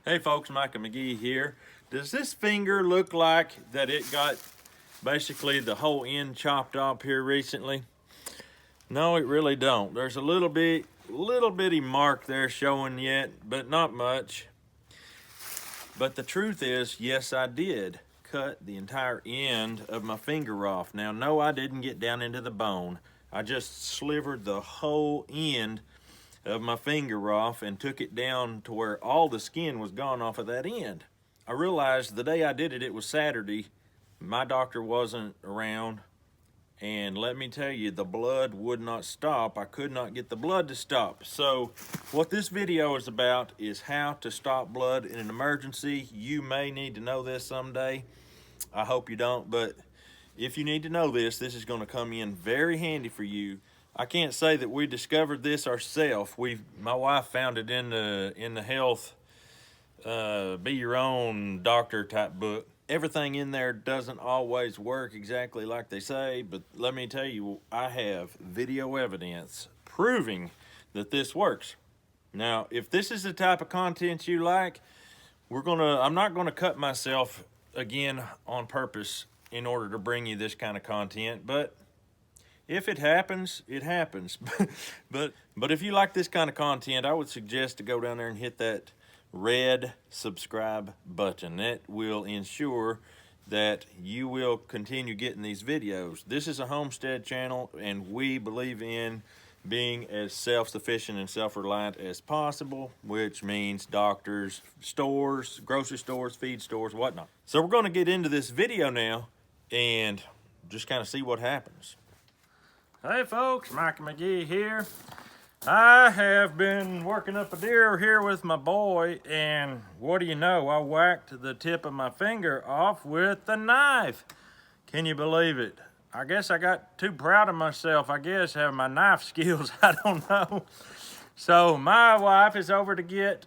Hey folks, Micah McGee here. Does this finger look like that it got basically the whole end chopped off here recently? No, it really don't. There's a little bitty mark there showing yet, but not much. But the truth is, yes, I did cut the entire end of my finger off. Now, no, I didn't get down into the bone. I just slivered the whole end of my finger off and took it down to where all the skin was gone off of that end. I realized the day I did it, it was Saturday. My doctor wasn't around, and let me tell you, the blood would not stop. I could not get the blood to stop. So what this video is about is how to stop blood in an emergency. You may need to know this someday. I hope you don't, but if you need to know this, this is going to come in very handy for you. I can't say that we discovered this ourselves. My wife found it in the health, be your own doctor type book. Everything in there doesn't always work exactly like they say, but let me tell you, I have video evidence proving that this works. Now, if this is the type of content you like, I'm not gonna cut myself again on purpose in order to bring you this kind of content, but if it happens, it happens. but if you like this kind of content, I would suggest to go down there and hit that red subscribe button. That will ensure that you will continue getting these videos. This is a homestead channel, and we believe in being as self-sufficient and self-reliant as possible, which means doctors, stores, grocery stores, feed stores, whatnot. So we're going to get into this video now and just kind of see what happens. Hey folks, Micah McGee here. I have been working up a deer here with my boy, and what do you know? I whacked the tip of my finger off with the knife. Can you believe it? I guess I got too proud of myself, having my knife skills. I don't know. So my wife is over to get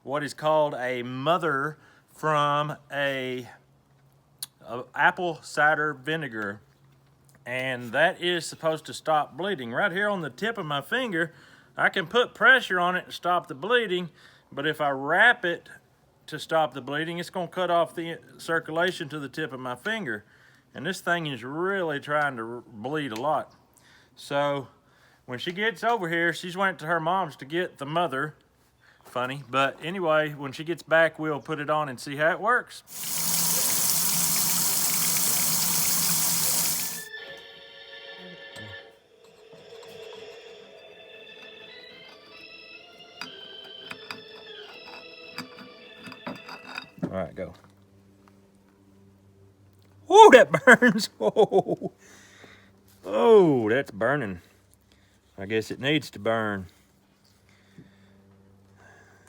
what is called a mother from a apple cider vinegar. And that is supposed to stop bleeding. Right here on the tip of my finger, I can put pressure on it to stop the bleeding, but if I wrap it to stop the bleeding, it's going to cut off the circulation to the tip of my finger. And this thing is really trying to bleed a lot. So when she gets over here, she's went to her mom's to get the mother. Funny, but anyway, when she gets back, we'll put it on and see how it works. All right, go. Whoa, that burns. Whoa. Oh, that's burning. I guess it needs to burn.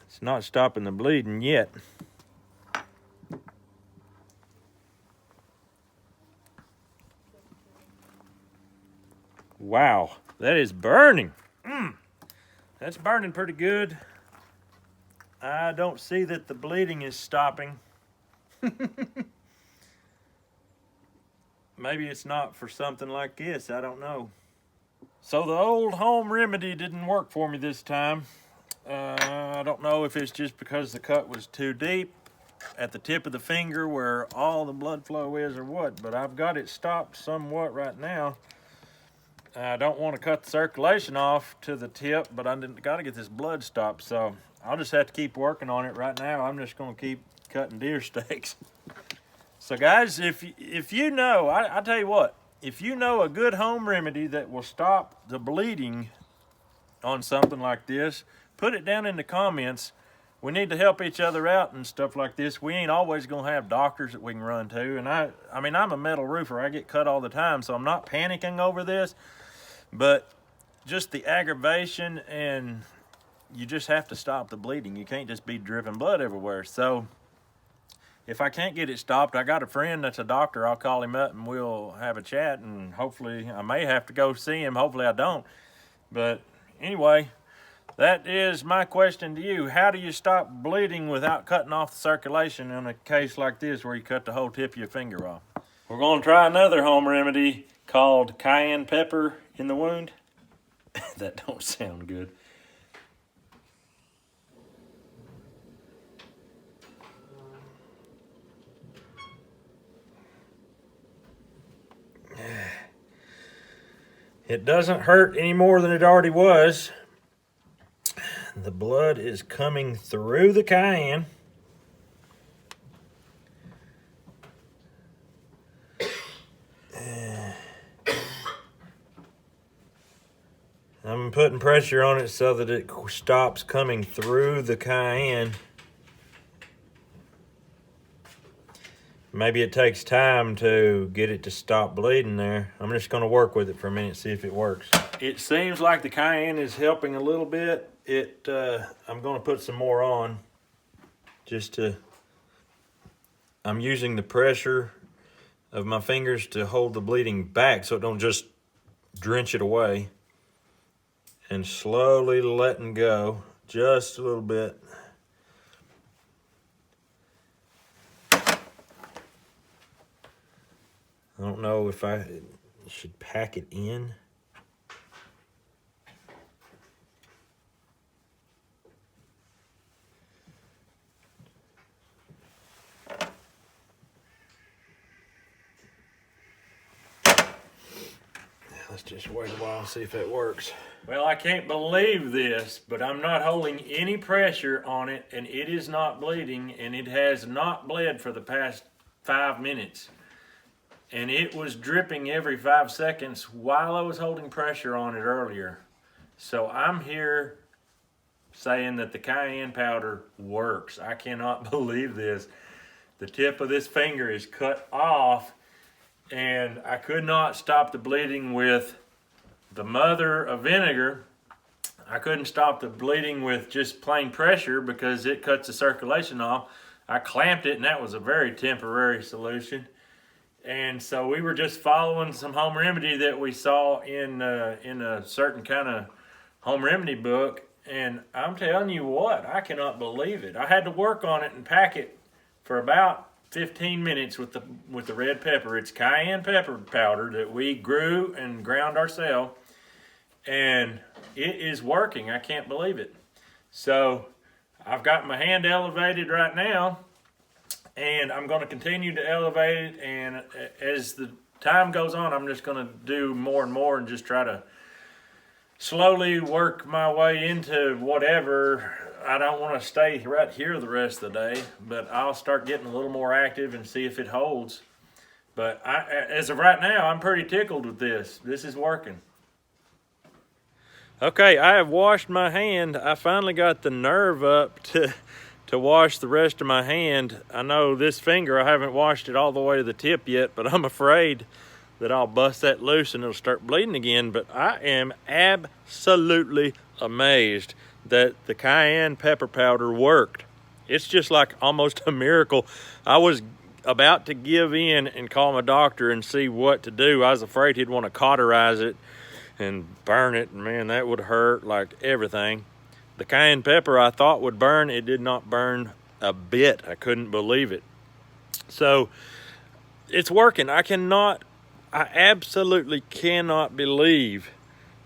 It's not stopping the bleeding yet. Wow, that is burning. That's burning pretty good. I don't see that the bleeding is stopping. Maybe it's not for something like this, I don't know. So the old home remedy didn't work for me this time. I don't know if it's just because the cut was too deep at the tip of the finger where all the blood flow is or what, but I've got it stopped somewhat right now. I don't want to cut the circulation off to the tip, but I got to get this blood stopped, so I'll just have to keep working on it right now. I'm just going to keep cutting deer steaks. So guys, if you know, I tell you what, if you know a good home remedy that will stop the bleeding on something like this, put it down in the comments. We need to help each other out and stuff like this. We ain't always going to have doctors that we can run to. And I mean, I'm a metal roofer. I get cut all the time, so I'm not panicking over this. But just the aggravation, and you just have to stop the bleeding. You can't just be dripping blood everywhere. So if I can't get it stopped, I got a friend that's a doctor. I'll call him up and we'll have a chat, and hopefully I may have to go see him. Hopefully I don't. But anyway, that is my question to you. How do you stop bleeding without cutting off the circulation in a case like this where you cut the whole tip of your finger off? We're going to try another home remedy called cayenne pepper in the wound. That don't sound good. It doesn't hurt any more than it already was. The blood is coming through the cayenne. I'm putting pressure on it so that it stops coming through the cayenne. Maybe it takes time to get it to stop bleeding there. I'm just going to work with it for a minute, see if it works. It seems like the cayenne is helping a little bit. I'm going to put some more on I'm using the pressure of my fingers to hold the bleeding back so it don't just drench it away. And slowly letting go just a little bit. I don't know if I should pack it in. Let's just wait a while and see if that works. Well, I can't believe this, but I'm not holding any pressure on it, and it is not bleeding, and it has not bled for the past 5 minutes. And it was dripping every 5 seconds while I was holding pressure on it earlier. So I'm here saying that the cayenne powder works. I cannot believe this. The tip of this finger is cut off, and I could not stop the bleeding with the mother of vinegar. I couldn't stop the bleeding with just plain pressure because it cuts the circulation off. I clamped it, and that was a very temporary solution. And so we were just following some home remedy that we saw in a certain kind of home remedy book. And I'm telling you what, I cannot believe it. I had to work on it and pack it for about 15 minutes with the red pepper. It's cayenne pepper powder that we grew and ground ourselves, and it is working. I can't believe it. So I've got my hand elevated right now, and I'm going to continue to elevate it, and as the time goes on, I'm just going to do more and more and just try to slowly work my way into whatever. I don't want to stay right here the rest of the day, but I'll start getting a little more active and see if it holds. But as of right now, I'm pretty tickled with this. This is working. Okay, I have washed my hand. I finally got the nerve up to wash the rest of my hand. I know this finger, I haven't washed it all the way to the tip yet, but I'm afraid that I'll bust that loose and it'll start bleeding again. But I am absolutely amazed that the cayenne pepper powder worked. It's just like almost a miracle. I was about to give in and call my doctor and see what to do. I was afraid he'd want to cauterize it and burn it, and man, that would hurt like everything. The cayenne pepper I thought would burn. It did not burn a bit. I couldn't believe it. So it's working. I absolutely cannot believe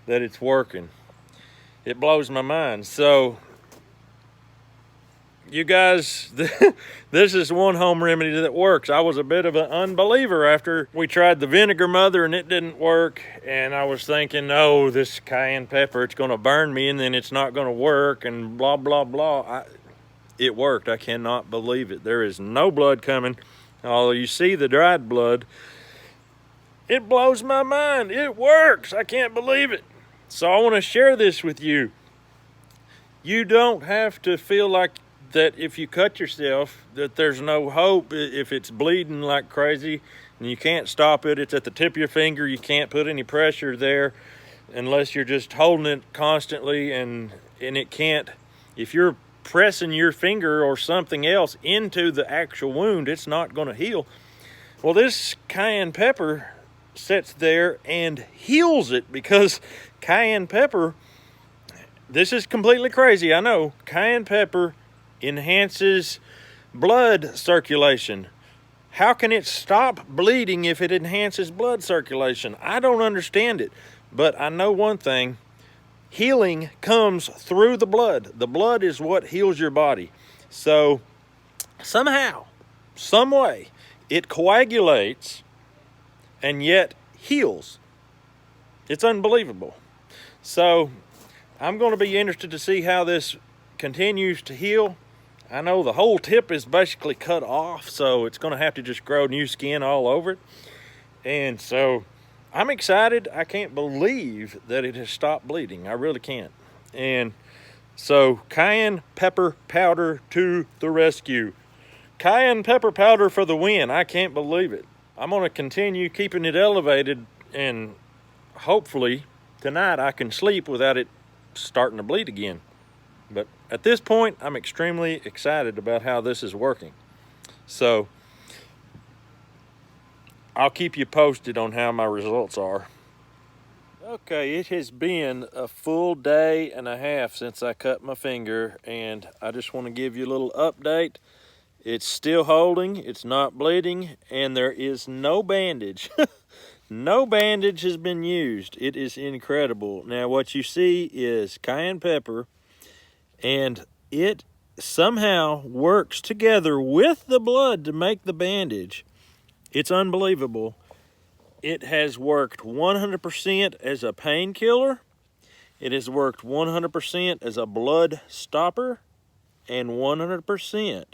that it's working. It blows my mind. So you guys, this is one home remedy that works. I was a bit of an unbeliever after we tried the vinegar mother and it didn't work. And I was thinking, oh, this cayenne pepper, it's going to burn me and then it's not going to work and blah, blah, blah. It worked. I cannot believe it. There is no blood coming. Although you see the dried blood, it blows my mind. It works. I can't believe it. So I want to share this with you. You don't have to feel like that if you cut yourself, that there's no hope. If it's bleeding like crazy and you can't stop it, it's at the tip of your finger, you can't put any pressure there unless you're just holding it constantly, and it can't, if you're pressing your finger or something else into the actual wound, it's not going to heal. Well, this cayenne pepper sits there and heals it, because cayenne pepper, this is completely crazy, I know, cayenne pepper enhances blood circulation. How can it stop bleeding if it enhances blood circulation? I don't understand it, but I know one thing. Healing comes through the blood. The blood is what heals your body. So somehow, some way, it coagulates and yet heals. It's unbelievable. So I'm going to be interested to see how this continues to heal. I know the whole tip is basically cut off, so it's going to have to just grow new skin all over it. And so I'm excited. I can't believe that it has stopped bleeding. I really can't. And so cayenne pepper powder to the rescue. Cayenne pepper powder for the win. I can't believe it. I'm going to continue keeping it elevated, and hopefully tonight I can sleep without it starting to bleed again. But at this point, I'm extremely excited about how this is working. So I'll keep you posted on how my results are. Okay, it has been a full day and a half since I cut my finger, and I just want to give you a little update. It's still holding, it's not bleeding, and there is no bandage. No bandage has been used. It is incredible. Now what you see is cayenne pepper, and it somehow works together with the blood to make the bandage. It's unbelievable. It has worked 100% as a painkiller. It has worked 100% as a blood stopper, and 100%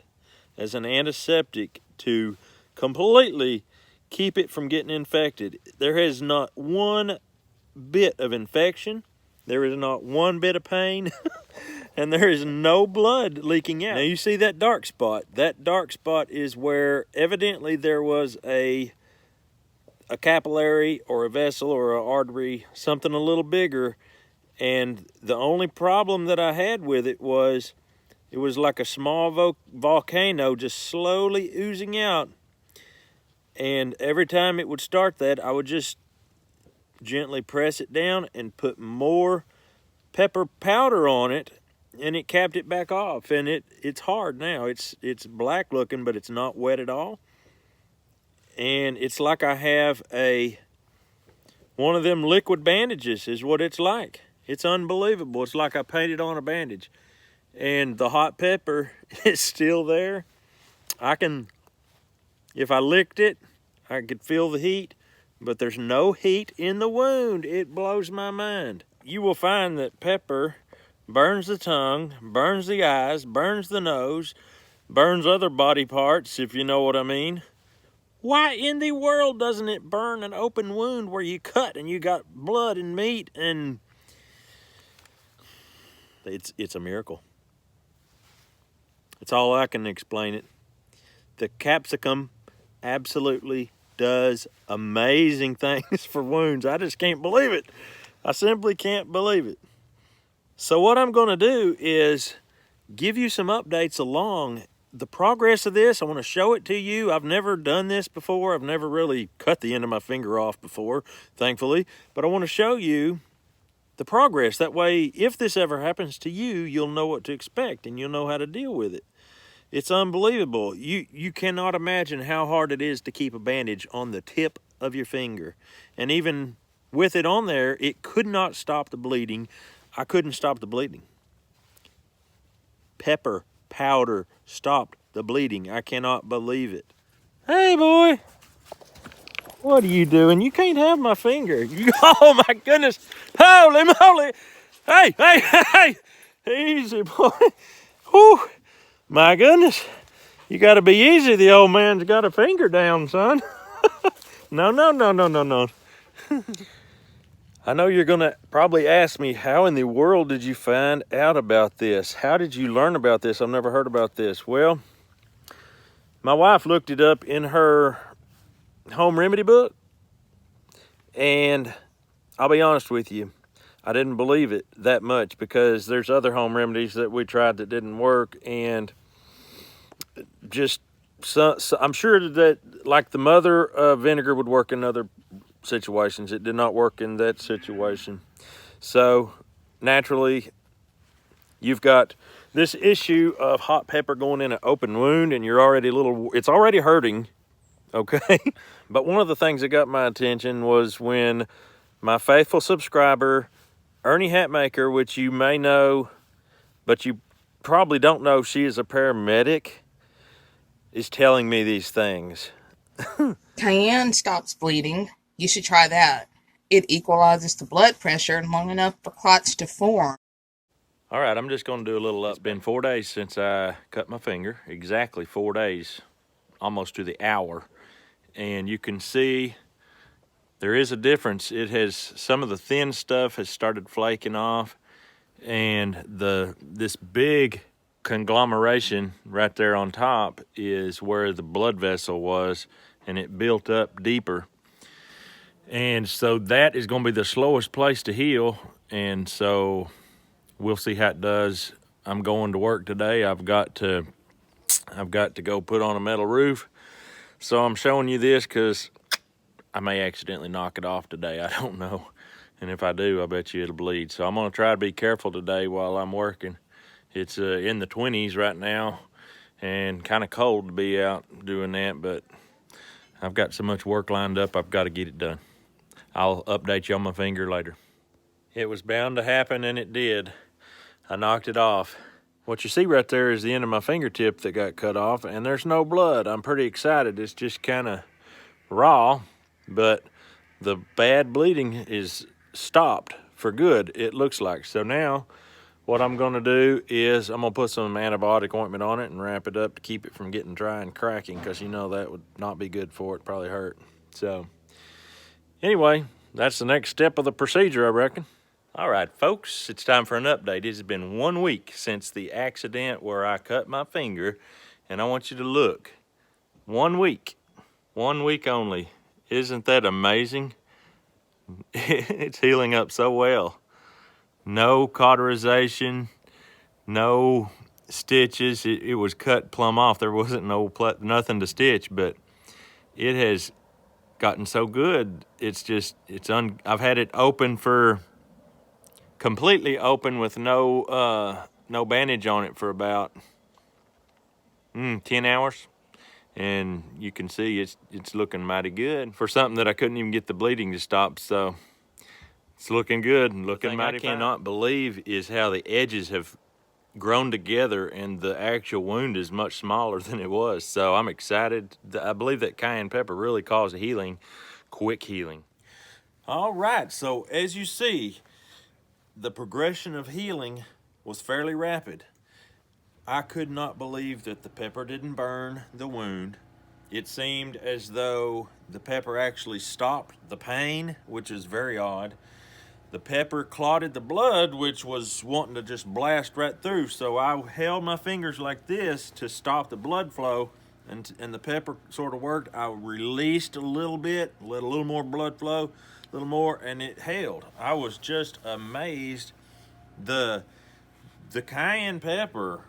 as an antiseptic to completely keep it from getting infected. There is not one bit of infection. There is not one bit of pain. And there is no blood leaking out. Now you see that dark spot. That dark spot is where evidently there was a capillary or a vessel or an artery, something a little bigger. And the only problem that I had with it was like a small volcano just slowly oozing out. And every time it would start that, I would just gently press it down and put more pepper powder on it, and it capped it back off. And it's hard now. It's black looking, but it's not wet at all. And it's like I have one of them liquid bandages is what it's like. It's unbelievable. It's like I painted on a bandage. And the hot pepper is still there. If I licked it, I could feel the heat, but there's no heat in the wound. It blows my mind. You will find that pepper burns the tongue, burns the eyes, burns the nose, burns other body parts, if you know what I mean. Why in the world doesn't it burn an open wound where you cut and you got blood and meat? And it's a miracle. It's all I can explain it. The capsicum absolutely does amazing things for wounds. I just can't believe it. I simply can't believe it. So what I'm going to do is give you some updates along the progress of this. I want to show it to you. I've never done this before. I've never really cut the end of my finger off before, thankfully. But I want to show you the progress. That way, if this ever happens to you, you'll know what to expect and you'll know how to deal with it. It's unbelievable. You cannot imagine how hard it is to keep a bandage on the tip of your finger. And even with it on there, it could not stop the bleeding. I couldn't stop the bleeding. Pepper powder stopped the bleeding. I cannot believe it. Hey, boy. What are you doing? You can't have my finger. Oh, my goodness. Holy moly. Hey. Easy, boy. Whew. My goodness, you got to be easy. The old man's got a finger down, son. No. I know you're going to probably ask me, how in the world did you find out about this? How did you learn about this? I've never heard about this. Well, my wife looked it up in her home remedy book, and I'll be honest with you, I didn't believe it that much because there's other home remedies that we tried that didn't work, and just so I'm sure that like the mother vinegar would work in other situations. It did not work in that situation. So naturally, you've got this issue of hot pepper going in an open wound, and you're already it's already hurting, okay? But one of the things that got my attention was when my faithful subscriber Ernie Hatmaker, which you may know, but you probably don't know, she is a paramedic, is telling me these things. Cayenne stops bleeding. You should try that. It equalizes the blood pressure long enough for clots to form. All right, I'm just going to do a little update. It's been 4 days since I cut my finger, exactly 4 days, almost to the hour. And you can see there is a difference. It has, some of the thin stuff has started flaking off, and this big conglomeration right there on top is where the blood vessel was, and it built up deeper. And so that is going to be the slowest place to heal, and so we'll see how it does. I'm going to work today. I've got to go put on a metal roof. So I'm showing you this because I may accidentally knock it off today. I don't know. And if I do, I bet you it'll bleed. So I'm going to try to be careful today while I'm working. It's in the 20s right now and kind of cold to be out doing that, but I've got so much work lined up, I've got to get it done. I'll update you on my finger later. It was bound to happen, and it did. I knocked it off. What you see right there is the end of my fingertip that got cut off, and there's no blood. I'm pretty excited. It's just kind of raw, but the bad bleeding is stopped for good, it looks like. So now what I'm going to do is I'm going to put some antibiotic ointment on it and wrap it up to keep it from getting dry and cracking, because you know that would not be good for it, probably hurt. So anyway, that's the next step of the procedure, I reckon. All right, folks, it's time for an update. It has been 1 week since the accident where I cut my finger, and I want you to look. 1 week. 1 week only. Isn't that amazing? It's healing up so well. No cauterization, no stitches. It was cut plumb off. There wasn't nothing to stitch, but it has gotten so good. I've had it open for completely open with no bandage on it for about 10 hours. And you can see it's looking mighty good for something that I couldn't even get the bleeding to stop. So it's looking good and looking mighty fine. I cannot believe is how the edges have grown together and the actual wound is much smaller than it was. So I'm excited. I believe that cayenne pepper really caused healing, quick healing. All right, so as you see, the progression of healing was fairly rapid. I could not believe that the pepper didn't burn the wound. It seemed as though the pepper actually stopped the pain, which is very odd. The pepper clotted the blood, which was wanting to just blast right through. So I held my fingers like this to stop the blood flow, and the pepper sort of worked. I released a little bit, let a little more blood flow, a little more, and it held. I was just amazed. The cayenne pepper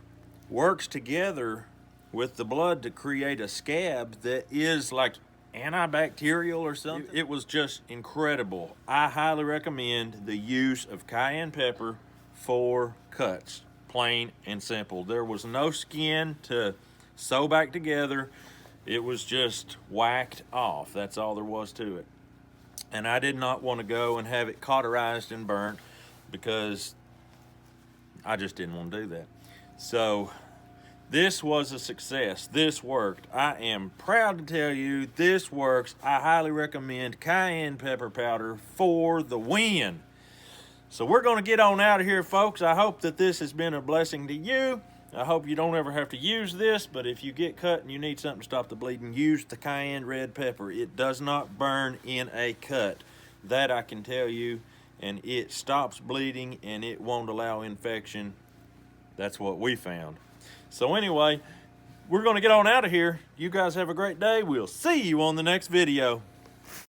works together with the blood to create a scab that is like antibacterial or something. It was just incredible. I highly recommend the use of cayenne pepper for cuts, plain and simple. There was no skin to sew back together. It was just whacked off. That's all there was to it. And I did not want to go and have it cauterized and burnt because I just didn't want to do that. So this was a success. This worked. I am proud to tell you this works. I highly recommend cayenne pepper powder for the win. So we're going to get on out of here, folks. I hope that this has been a blessing to you. I hope you don't ever have to use this, but if you get cut and you need something to stop the bleeding, use the cayenne red pepper. It does not burn in a cut. That I can tell you. And it stops bleeding and it won't allow infection. That's what we found. So anyway, we're going to get on out of here. You guys have a great day. We'll see you on the next video.